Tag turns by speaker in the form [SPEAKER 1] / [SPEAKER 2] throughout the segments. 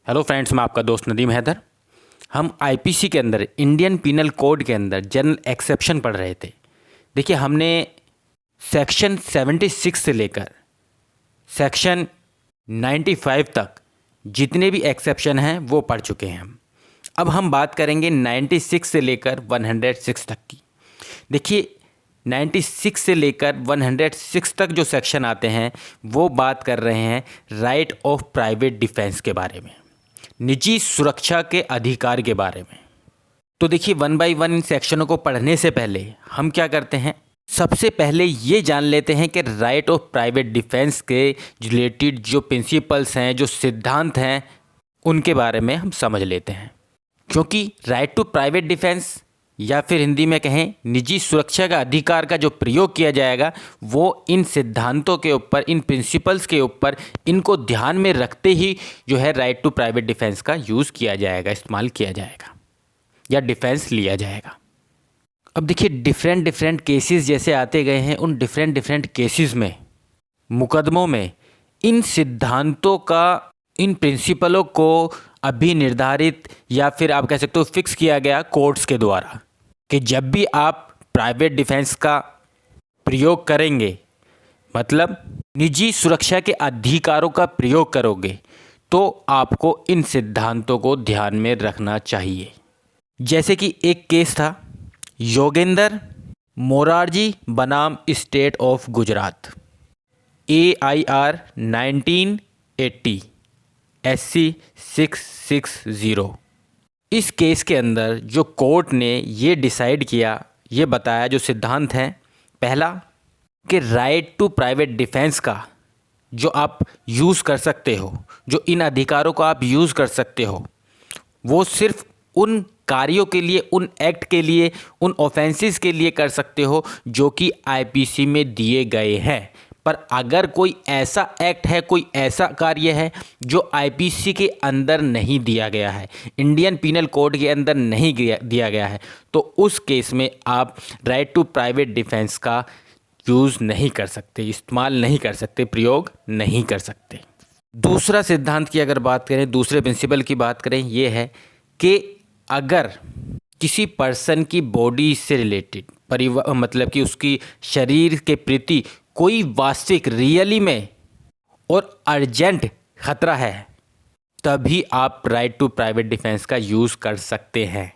[SPEAKER 1] Hello friends, मैं आपका दोस्त नदीम हैदर। हम आईपीसी के अंदर इंडियन पीनल कोड के अंदर जनरल एक्सेप्शन पढ़ रहे थे। देखिए, हमने सेक्शन 76 से लेकर सेक्शन 95 तक जितने भी एक्सेप्शन हैं वो पढ़ चुके हैं हम। अब हम बात करेंगे 96 से लेकर 106 तक की। देखिए, 96 से लेकर 106 तक जो सेक्शन आते हैं वो बात कर रहे हैं राइट ऑफ प्राइवेट डिफेंस के बारे में, निजी सुरक्षा के अधिकार के बारे में। तो देखिए, वन बाय वन इन सेक्शनों को पढ़ने से पहले हम क्या करते हैं, सबसे पहले ये जान लेते हैं कि राइट ऑफ प्राइवेट डिफेंस के रिलेटेड जो प्रिंसिपल्स हैं, जो सिद्धांत हैं, उनके बारे में हम समझ लेते हैं। क्योंकि राइट टू प्राइवेट डिफेंस या फिर हिंदी में कहें निजी सुरक्षा का अधिकार का जो प्रयोग किया जाएगा वो इन सिद्धांतों के ऊपर, इन प्रिंसिपल्स के ऊपर, इनको ध्यान में रखते ही जो है राइट टू प्राइवेट डिफेंस का यूज़ किया जाएगा, इस्तेमाल किया जाएगा या डिफेंस लिया जाएगा। अब देखिए, डिफरेंट केसेस जैसे आते गए हैं, उन डिफरेंट केसेस में, मुकदमों में इन सिद्धांतों का, इन प्रिंसिपलों को अभी निर्धारित या फिर आप कह सकते हो फिक्स किया गया कोर्ट्स के द्वारा कि जब भी आप प्राइवेट डिफेंस का प्रयोग करेंगे, मतलब निजी सुरक्षा के अधिकारों का प्रयोग करोगे, तो आपको इन सिद्धांतों को ध्यान में रखना चाहिए। जैसे कि एक केस था योगेंद्र मोरारजी बनाम state of Gujarat, AIR 1980 SC 660। इस केस के अंदर जो कोर्ट ने ये डिसाइड किया, ये बताया जो सिद्धांत हैं, पहला कि राइट टू प्राइवेट डिफेंस का जो आप यूज़ कर सकते हो, जो इन अधिकारों को आप यूज़ कर सकते हो, वो सिर्फ उन कार्यों के लिए, उन एक्ट के लिए, उन ऑफेंसेस के लिए कर सकते हो जो कि आईपीसी में दिए गए हैं। पर अगर कोई ऐसा एक्ट है, कोई ऐसा कार्य है जो आईपीसी के अंदर नहीं दिया गया है, इंडियन पीनल कोड के अंदर नहीं दिया गया है, तो उस केस में आप राइट टू प्राइवेट डिफेंस का यूज़ नहीं कर सकते, इस्तेमाल नहीं कर सकते, प्रयोग नहीं कर सकते। दूसरा सिद्धांत की अगर बात करें, दूसरे प्रिंसिपल की बात करें, ये है कि अगर किसी पर्सन की बॉडी से रिलेटेड मतलब कि उसकी शरीर के प्रति कोई वास्तविक, रियली में और अर्जेंट खतरा है, तभी आप राइट टू प्राइवेट डिफेंस का यूज़ कर सकते हैं।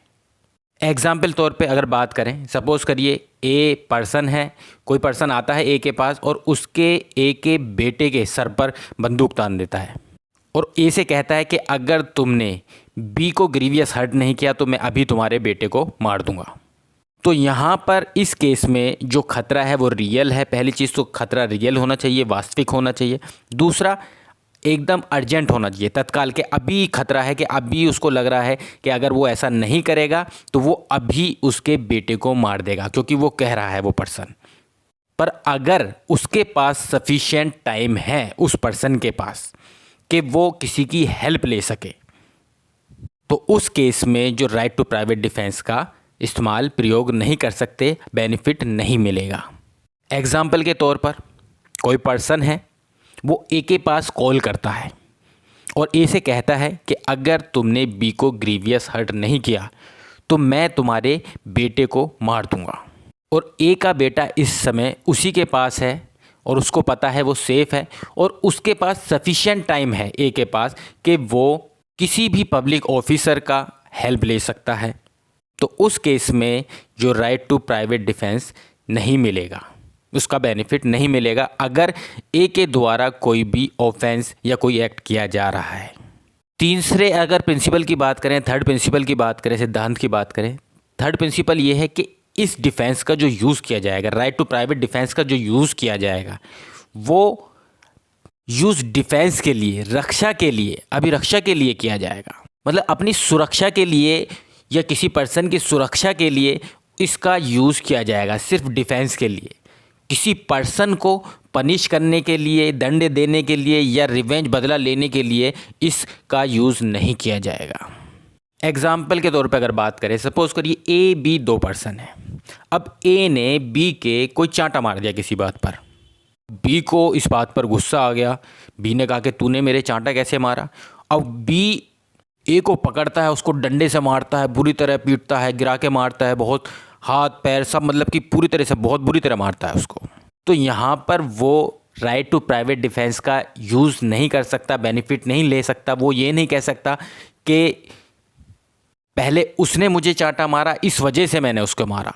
[SPEAKER 1] एग्जाम्पल तौर पे अगर बात करें, सपोज़ करिए ए पर्सन है, कोई पर्सन आता है ए के पास और उसके ए के बेटे के सर पर बंदूक तान देता है और ए से कहता है कि अगर तुमने बी को ग्रीवियस हर्ट नहीं किया तो मैं अभी तुम्हारे बेटे को मार दूंगा। तो यहाँ पर इस केस में जो खतरा है वो रियल है। पहली चीज़ तो खतरा रियल होना चाहिए, वास्तविक होना चाहिए। दूसरा, एकदम अर्जेंट होना चाहिए, तत्काल के अभी खतरा है कि अभी उसको लग रहा है कि अगर वो ऐसा नहीं करेगा तो वो अभी उसके बेटे को मार देगा, क्योंकि वो कह रहा है वो पर्सन। पर अगर उसके पास सफिशिएंट टाइम है उस पर्सन के पास कि वो किसी की हेल्प ले सके, तो उस केस में जो राइट टू प्राइवेट डिफेंस का इस्तेमाल, प्रयोग नहीं कर सकते, बेनिफिट नहीं मिलेगा। एग्जाम्पल के तौर पर कोई पर्सन है, वो ए के पास कॉल करता है और ए से कहता है कि अगर तुमने बी को ग्रीवियस हर्ट नहीं किया तो मैं तुम्हारे बेटे को मार दूंगा। और ए का बेटा इस समय उसी के पास है और उसको पता है वो सेफ़ है और उसके पास सफिशिएंट टाइम है ए के पास कि वो किसी भी पब्लिक ऑफिसर का हेल्प ले सकता है। तो उस केस में जो राइट टू प्राइवेट डिफेंस नहीं मिलेगा, उसका बेनिफिट नहीं मिलेगा अगर ए के द्वारा कोई भी ऑफेंस या कोई एक्ट किया जा रहा है। तीसरे अगर प्रिंसिपल की बात करें, थर्ड प्रिंसिपल की बात करें, सिद्धांत की बात करें, थर्ड प्रिंसिपल ये है कि इस डिफेंस का जो यूज़ किया जाएगा, राइट टू प्राइवेट डिफेंस का जो यूज़ किया जाएगा, वो यूज़ डिफेंस के लिए, रक्षा के लिए, अभिरक्षा के लिए किया जाएगा। मतलब अपनी सुरक्षा के लिए या किसी पर्सन की सुरक्षा के लिए इसका यूज़ किया जाएगा, सिर्फ डिफेंस के लिए। किसी पर्सन को पनिश करने के लिए, दंड देने के लिए या रिवेंज, बदला लेने के लिए इसका यूज़ नहीं किया जाएगा। एग्जाम्पल के तौर पे अगर बात करें, सपोज़ करिए ए बी दो पर्सन है। अब ए ने बी के कोई चांटा मार दिया किसी बात पर, बी को इस बात पर गुस्सा आ गया। बी ने कहा कि तूने मेरे चांटा कैसे मारा। अब बी ए को पकड़ता है, उसको डंडे से मारता है, बुरी तरह पीटता है, गिरा के मारता है, बहुत हाथ पैर सब मतलब कि पूरी तरह से बहुत बुरी तरह मारता है उसको। तो यहाँ पर वो राइट टू प्राइवेट डिफेंस का यूज़ नहीं कर सकता, बेनिफिट नहीं ले सकता। वो ये नहीं कह सकता कि पहले उसने मुझे चांटा मारा इस वजह से मैंने उसको मारा।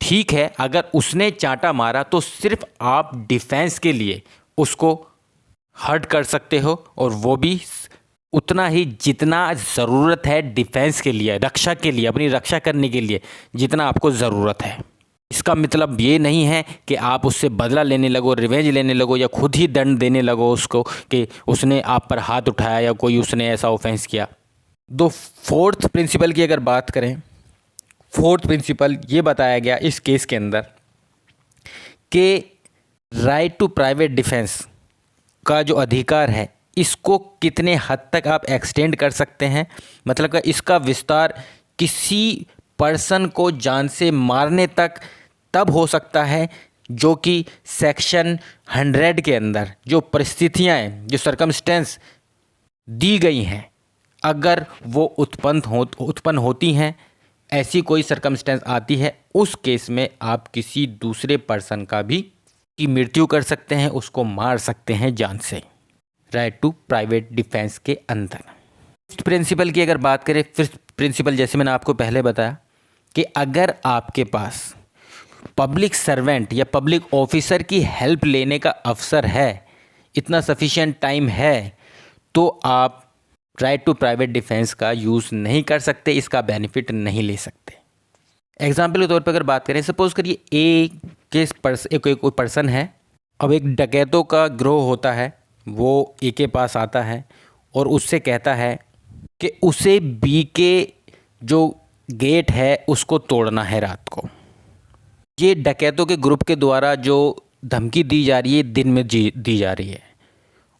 [SPEAKER 1] ठीक है, अगर उसने चांटा मारा तो सिर्फ आप डिफेंस के लिए उसको हर्ट कर सकते हो, और वो भी उतना ही जितना ज़रूरत है डिफेंस के लिए, रक्षा के लिए, अपनी रक्षा करने के लिए जितना आपको ज़रूरत है। इसका मतलब ये नहीं है कि आप उससे बदला लेने लगो, रिवेंज लेने लगो, या खुद ही दंड देने लगो उसको कि उसने आप पर हाथ उठाया या कोई उसने ऐसा ऑफेंस किया। दो फोर्थ प्रिंसिपल की अगर बात करें, फोर्थ प्रिंसिपल ये बताया गया इस केस के अंदर कि राइट टू प्राइवेट डिफेंस का जो अधिकार है इसको कितने हद तक आप एक्सटेंड कर सकते हैं। मतलब कि इसका विस्तार किसी पर्सन को जान से मारने तक तब हो सकता है जो कि सेक्शन 100 के अंदर जो परिस्थितियाँ हैं, जो सर्कमस्टेंस दी गई हैं, अगर वो उत्पन्न होती हैं, ऐसी कोई सर्कमस्टेंस आती है, उस केस में आप किसी दूसरे पर्सन का भी की मृत्यु कर सकते हैं, उसको मार सकते हैं जान से, राइट टू प्राइवेट डिफेंस के अंदर। फिफ्थ प्रिंसिपल की अगर बात करें, फिफ्थ प्रिंसिपल जैसे मैंने आपको पहले बताया कि अगर आपके पास पब्लिक सर्वेंट या पब्लिक ऑफिसर की हेल्प लेने का अवसर है, इतना सफिशिएंट टाइम है, तो आप राइट टू प्राइवेट डिफेंस का यूज़ नहीं कर सकते, इसका बेनिफिट नहीं ले सकते। एग्जाम्पल के तौर पर अगर बात करें, सपोज करिए कोई पर्सन है, अब एक डकैतों का गिरोह होता है, वो ए के पास आता है और उससे कहता है कि उसे बी के जो गेट है उसको तोड़ना है रात को। ये डकैतों के ग्रुप के द्वारा जो धमकी दी जा रही है, दिन में दी जा रही है,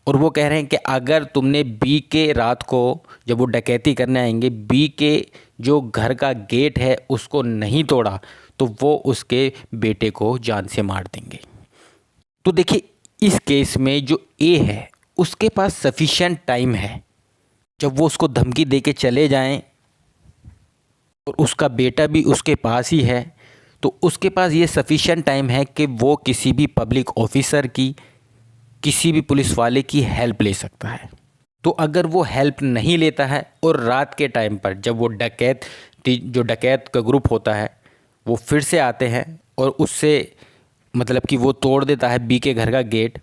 [SPEAKER 1] और वो कह रहे हैं कि अगर तुमने बी के रात को जब वो डकैती करने आएंगे, बी के जो घर का गेट है उसको नहीं तोड़ा तो वो उसके बेटे को जान से मार देंगे। तो देखिए, इस केस में जो ए है उसके पास सफिशिएंट टाइम है, जब वो उसको धमकी दे के चले जाएं और उसका बेटा भी उसके पास ही है, तो उसके पास ये सफिशिएंट टाइम है कि वो किसी भी पब्लिक ऑफिसर की, किसी भी पुलिस वाले की हेल्प ले सकता है। तो अगर वो हेल्प नहीं लेता है और रात के टाइम पर जब वो डकैत का ग्रुप होता है वो फिर से आते हैं और उससे मतलब कि वो तोड़ देता है बी के घर का गेट,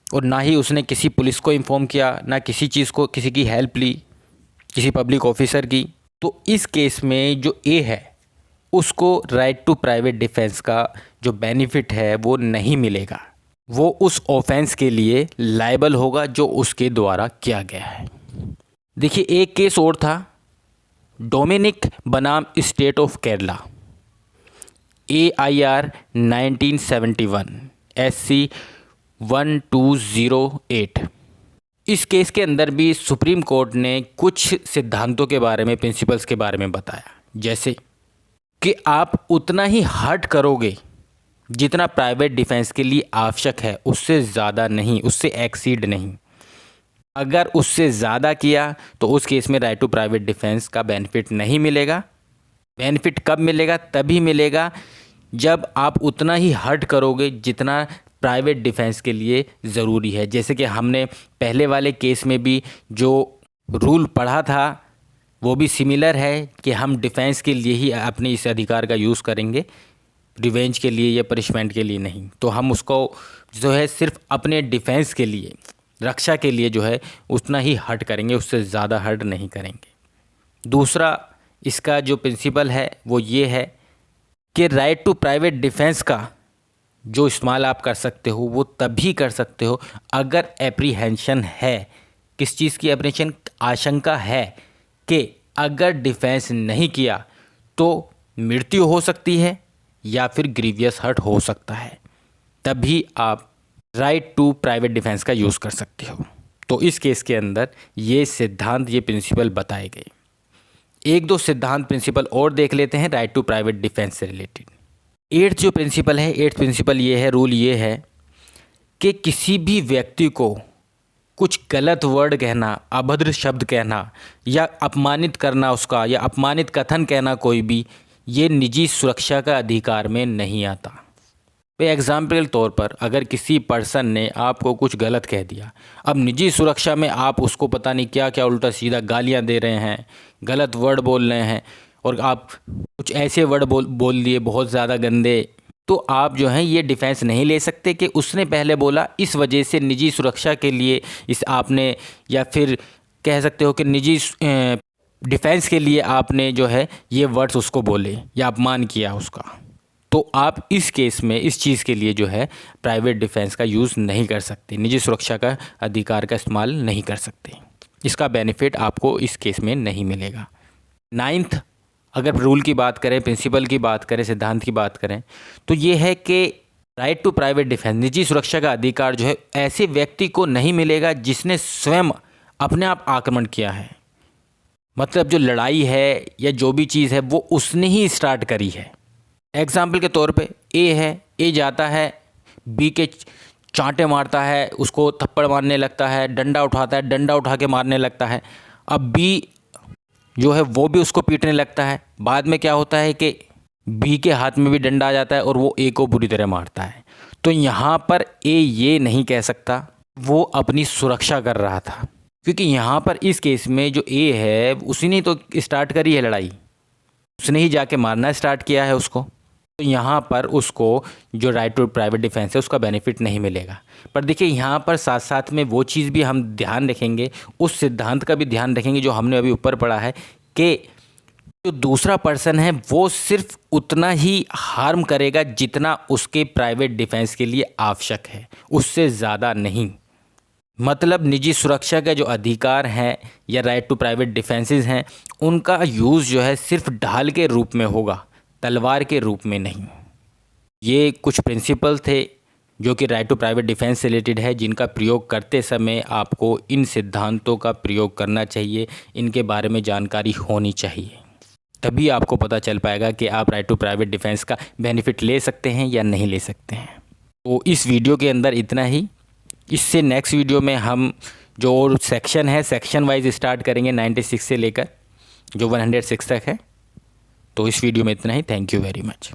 [SPEAKER 1] और ना ही उसने किसी पुलिस को इन्फॉर्म किया, ना किसी चीज़ को, किसी की हेल्प ली, किसी पब्लिक ऑफिसर की, तो इस केस में जो ए है उसको राइट टू प्राइवेट डिफेंस का जो बेनिफिट है वो नहीं मिलेगा। वो उस ऑफेंस के लिए लायबल होगा जो उसके द्वारा किया गया है। देखिए, एक केस और था, डोमिनिक बनाम state of Kerala, AIR 1971 SC 1208। इस केस के अंदर भी सुप्रीम कोर्ट ने कुछ सिद्धांतों के बारे में, प्रिंसिपल्स के बारे में बताया, जैसे कि आप उतना ही हर्ट करोगे जितना प्राइवेट डिफेंस के लिए आवश्यक है, उससे ज़्यादा नहीं, उससे एक्सीड नहीं। अगर उससे ज़्यादा किया तो उस केस में राइट टू प्राइवेट डिफेंस का बेनिफिट नहीं मिलेगा। बेनिफिट कब मिलेगा? तभी मिलेगा जब आप उतना ही हर्ट करोगे जितना प्राइवेट डिफेंस के लिए ज़रूरी है। जैसे कि हमने पहले वाले केस में भी जो रूल पढ़ा था वो भी सिमिलर है कि हम डिफेंस के लिए ही अपने इस अधिकार का यूज़ करेंगे, रिवेंज के लिए या पनिशमेंट के लिए नहीं। तो हम उसको जो है सिर्फ अपने डिफेंस के लिए, रक्षा के लिए जो है उतना ही हर्ट करेंगे, उससे ज़्यादा हर्ट नहीं करेंगे। दूसरा इसका जो प्रिंसिपल है वो ये है कि राइट टू प्राइवेट डिफेंस का जो इस्तेमाल आप कर सकते हो वो तभी कर सकते हो अगर एप्रीहेंशन है। किस चीज़ की एप्रीहेंशन? आशंका है कि अगर डिफेंस नहीं किया तो मृत्यु हो सकती है या फिर ग्रीवियस हर्ट हो सकता है, तभी आप राइट टू प्राइवेट डिफेंस का यूज़ कर सकते हो। तो इस केस के अंदर ये सिद्धांत, ये प्रिंसिपल बताए गए। एक दो सिद्धांत प्रिंसिपल और देख लेते हैं राइट टू प्राइवेट डिफेंस से रिलेटेड। एट्थ जो प्रिंसिपल है, एट्थ प्रिंसिपल ये है, रूल ये है कि किसी भी व्यक्ति को कुछ गलत वर्ड कहना, अभद्र शब्द कहना या अपमानित करना उसका, या अपमानित कथन कहना कोई भी, ये निजी सुरक्षा का अधिकार में नहीं आता। एग्जाम्पल के तौर पर अगर किसी पर्सन ने आपको कुछ गलत कह दिया, अब निजी सुरक्षा में आप उसको पता नहीं क्या क्या उल्टा सीधा गालियां दे रहे हैं, गलत वर्ड बोल रहे हैं, और आप कुछ ऐसे वर्ड बोल दिए बहुत ज़्यादा गंदे, तो आप जो हैं ये डिफेंस नहीं ले सकते कि उसने पहले बोला, इस वजह से निजी सुरक्षा के लिए इस आपने, या फिर कह सकते हो कि निजी डिफेंस के लिए आपने जो है ये वर्ड्स उसको बोले या अपमान किया उसका। तो आप इस केस में इस चीज़ के लिए जो है प्राइवेट डिफेंस का यूज़ नहीं कर सकते, निजी सुरक्षा का अधिकार का इस्तेमाल नहीं कर सकते। इसका बेनिफिट आपको इस केस में नहीं मिलेगा। 9th, अगर रूल की बात करें, प्रिंसिपल की बात करें, सिद्धांत की बात करें, तो ये है कि राइट टू प्राइवेट डिफेंस, निजी सुरक्षा का अधिकार जो है ऐसे व्यक्ति को नहीं मिलेगा जिसने स्वयं अपने आप आक्रमण किया है। मतलब जो लड़ाई है या जो भी चीज़ है वो उसने ही स्टार्ट करी है। एग्जाम्पल के तौर पे ए है, ए जाता है बी के चांटे मारता है, उसको थप्पड़ मारने लगता है, डंडा उठाता है, डंडा उठा के मारने लगता है। अब बी जो है वो भी उसको पीटने लगता है। बाद में क्या होता है कि बी के हाथ में भी डंडा आ जाता है और वो ए को बुरी तरह मारता है। तो यहाँ पर ए ये नहीं कह सकता वो अपनी सुरक्षा कर रहा था, क्योंकि यहाँ पर इस केस में जो ए है उसने तो स्टार्ट करी है लड़ाई, उसने ही जाके मारना स्टार्ट किया है उसको। तो यहाँ पर उसको जो राइट टू प्राइवेट डिफेंस है उसका बेनिफिट नहीं मिलेगा। पर देखिए यहाँ पर साथ साथ में वो चीज़ भी हम ध्यान रखेंगे, उस सिद्धांत का भी ध्यान रखेंगे जो हमने अभी ऊपर पढ़ा है कि जो दूसरा पर्सन है वो सिर्फ उतना ही हार्म करेगा जितना उसके प्राइवेट डिफेंस के लिए आवश्यक है, उससे ज़्यादा नहीं। मतलब निजी सुरक्षा का जो अधिकार हैं या राइट टू प्राइवेट डिफेंसेस हैं उनका यूज़ जो है सिर्फ ढाल के रूप में होगा, तलवार के रूप में नहीं। ये कुछ प्रिंसिपल थे जो कि राइट टू प्राइवेट डिफेंस से रिलेटेड है, जिनका प्रयोग करते समय आपको इन सिद्धांतों का प्रयोग करना चाहिए, इनके बारे में जानकारी होनी चाहिए, तभी आपको पता चल पाएगा कि आप राइट टू प्राइवेट डिफेंस का बेनिफिट ले सकते हैं या नहीं ले सकते हैं। तो इस वीडियो के अंदर इतना ही। इससे नेक्स्ट वीडियो में हम जो और सेक्शन है सेक्शन वाइज स्टार्ट करेंगे 96 से लेकर जो 106 तक है। तो इस वीडियो में इतना ही। Thank you very much.